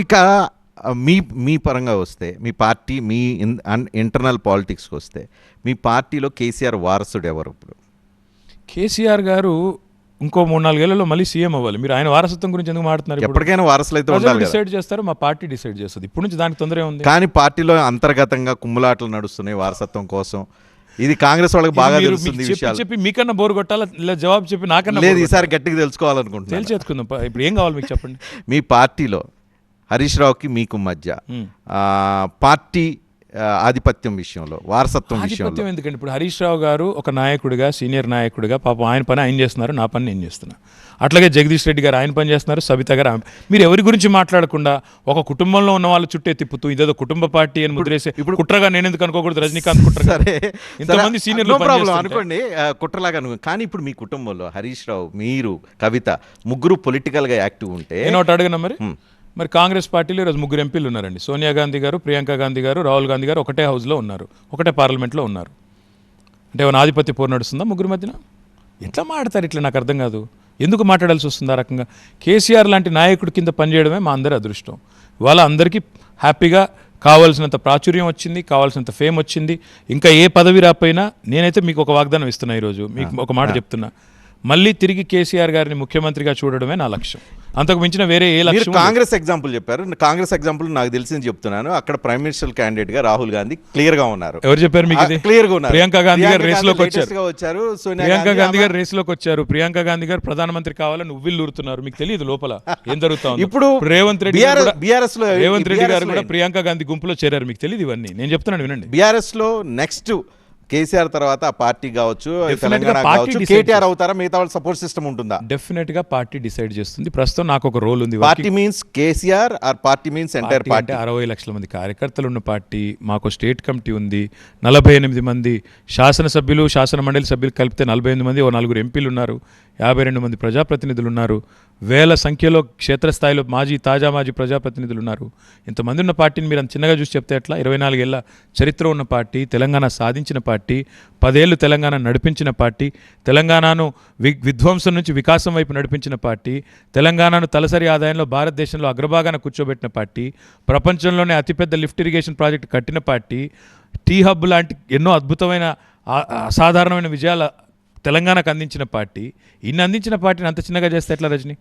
ఇక మీ మీ పరంగా వస్తే మీ పార్టీ మీ ఇంటర్నల్ పాలిటిక్స్కి వస్తే మీ పార్టీలో కేసీఆర్ వారసుడు ఎవరు ఇప్పుడు? కేసీఆర్ గారు ఇంకో 3-4 ఏళ్లలో మళ్ళీ సీఎం అవ్వాలి. మీరు ఆయన వారసత్వం గురించి ఎందుకు మాట్లాడుతున్నారు? ఎప్పటికైనా వారసులు అయితే ఉండాలి. డిసైడ్ చేస్తారు, మా పార్టీ డిసైడ్ చేస్తుంది. ఇప్పుడు నుంచి దానికి తొందర ఉంది. కానీ పార్టీలో అంతర్గతంగా కుమ్ములాటలు నడుస్తున్నాయి వారసత్వం కోసం. ఇది కాంగ్రెస్ వాళ్ళకి బాగా తెలుస్తుంది. చెప్పి మీకన్నా బోరు కొట్టాలా జవాబు చెప్పి నాకన్నా లేదు, ఈసారి గట్టిగా తెలుసుకోవాలనుకుంటున్నాను. తెలిసేసుకుందాం. ఇప్పుడు ఏం కావాలి మీకు చెప్పండి. మీ పార్టీలో హరీష్ రావుకి మీకు మధ్య పార్టీ ఆధిపత్యం విషయంలో, వారసత్వం విషయంలో ఎందుకంటే ఇప్పుడు హరీష్ రావు గారు ఒక నాయకుడిగా, సీనియర్ నాయకుడిగా పాపం ఆయన పని ఆయన చేస్తున్నారు, నా పని నేను చేస్తున్నా. అట్లాగే జగదీష్ రెడ్డి గారు ఆయన పని చేస్తున్నారు, సబిత గారు. మీరు ఎవరి గురించి మాట్లాడకుండా ఒక కుటుంబంలో ఉన్న వాళ్ళ చుట్టే తిప్పుతూ ఇదేదో కుటుంబ పార్టీ అని ముద్రేసే ఇప్పుడు కుట్రగా నేను ఎందుకు అనుకోకూడదు? రజనీకాంత్ కుట్ర. సరే, ఇంతమంది సీనియర్లు అనుకోండి కుట్రలాగా. కానీ ఇప్పుడు మీ కుటుంబంలో హరీష్ రావు, మీరు, కవిత ముగ్గురు పొలిటికల్గా యాక్టివ్ ఉంటే నేను ఒకటి అడగనా మరి కాంగ్రెస్ పార్టీలో ఈరోజు 3 ఎంపీలు ఉన్నారండి. సోనియా గాంధీ గారు, ప్రియాంక గాంధీ గారు, రాహుల్ గాంధీ గారు ఒకటే హౌస్లో ఉన్నారు, ఒకటే పార్లమెంట్లో ఉన్నారు. అంటే ఏమైనా ఆధిపత్య పోరు నడుస్తుందా ముగ్గురు మధ్యన? ఎట్లా మాట్లాడతారు ఇట్లా? నాకు అర్థం కాదు. ఎందుకు మాట్లాడాల్సి వస్తుంది ఆ రకంగా? కేసీఆర్ లాంటి నాయకుడి కింద పనిచేయడమే మా అందరి అదృష్టం. ఇవాళ అందరికీ హ్యాపీగా కావాల్సినంత ప్రాచుర్యం వచ్చింది, కావాల్సినంత ఫేమ్ వచ్చింది. ఇంకా ఏ పదవి రాపోయినా నేనైతే మీకు ఒక వాగ్దానం ఇస్తున్నా. ఈరోజు మీకు ఒక మాట చెప్తున్నా, మళ్ళీ తిరిగి కేసీఆర్ గారిని ముఖ్యమంత్రిగా చూడడమే నా లక్ష్యం. అంతకు మించిన వేరే ఏ లక్ష్యం. కాంగ్రెస్ ఎగ్జాంపుల్ చెప్పారు. కాంగ్రెస్ ఎగ్జాంపుల్ నాకు తెలిసింది చెప్తున్నాను. అక్కడ ప్రైమ్ మినిస్టర్ క్యాండిడేట్ గా రాహుల్ గాంధీ క్లియర్ గా ఉన్నారు. ఎవరు చెప్పారు మీకు? క్లియర్ గా ఉన్నారు. ప్రియాంక గాంధీ గారు రేస్ లోకి వచ్చారు. ప్రియాంక గాంధీ గారు రేస్ లోకి వచ్చారు. ప్రియాంక గాంధీ గారు ప్రధానమంత్రి కావాలని ఉవ్విళ్ళు ఊరుతున్నారు. మీకు తెలియదు లోపల ఏం జరుగుతుంది. ఇప్పుడు రేవంత్ రెడ్డి గారు కూడా ప్రియాంక గాంధీ గుంపులో చేరారు. మీకు తెలియదు ఇవన్నీ. నేను చెప్తున్నాను వినండి. బీఆర్ఎస్ లో నెక్స్ట్ కేసీఆర్ తర్వాత ఆ పార్టీ కావచ్చు, తెలంగాణ కావచ్చు, కేటీఆర్ అవుతారా? మిగతా వాళ్ళ సపోర్ట్ సిస్టమ్ ఉంటుందా? డెఫినెట్ గా పార్టీ డిసైడ్ చేస్తుంది. ప్రస్తుతం నాకు ఒక రోల్ ఉంది. Party means KCR or party means entire party? 60 లక్షల మంది కార్యకర్తలు ఉన్న పార్టీ. మాకు స్టేట్ కమిటీ ఉంది, 48 మంది శాసనసభ్యులు, శాసన మండలి సభ్యులు కలిపితే 48 మంది, 4 ఎంపీలు ఉన్నారు, 52 మంది ప్రజాప్రతినిధులు ఉన్నారు, వేల సంఖ్యలో క్షేత్రస్థాయిలో తాజా మాజీ ప్రజాప్రతినిధులు ఉన్నారు. ఇంతమంది ఉన్న పార్టీని మీరు అంత చిన్నగా చూసి చెప్తే ఎట్లా? 24 ఏళ్ల చరిత్ర ఉన్న పార్టీ, తెలంగాణ సాధించిన పార్టీ, 10 ఏళ్ళు తెలంగాణ నడిపించిన పార్టీ, తెలంగాణను విధ్వంసం నుంచి వికాసం వైపు నడిపించిన పార్టీ, తెలంగాణను తలసరి ఆదాయంలో భారతదేశంలో అగ్రభాగాన కూర్చోబెట్టిన పార్టీ, ప్రపంచంలోనే అతిపెద్ద లిఫ్ట్ ఇరిగేషన్ ప్రాజెక్టు కట్టిన పార్టీ, టీ హబ్ లాంటి ఎన్నో అద్భుతమైన అసాధారణమైన విజయాల తెలంగాణకు అందించిన పార్టీ. ఇన్ని అందించిన పార్టీని అంత చిన్నగా చేస్తే ఎట్లా రజనీ?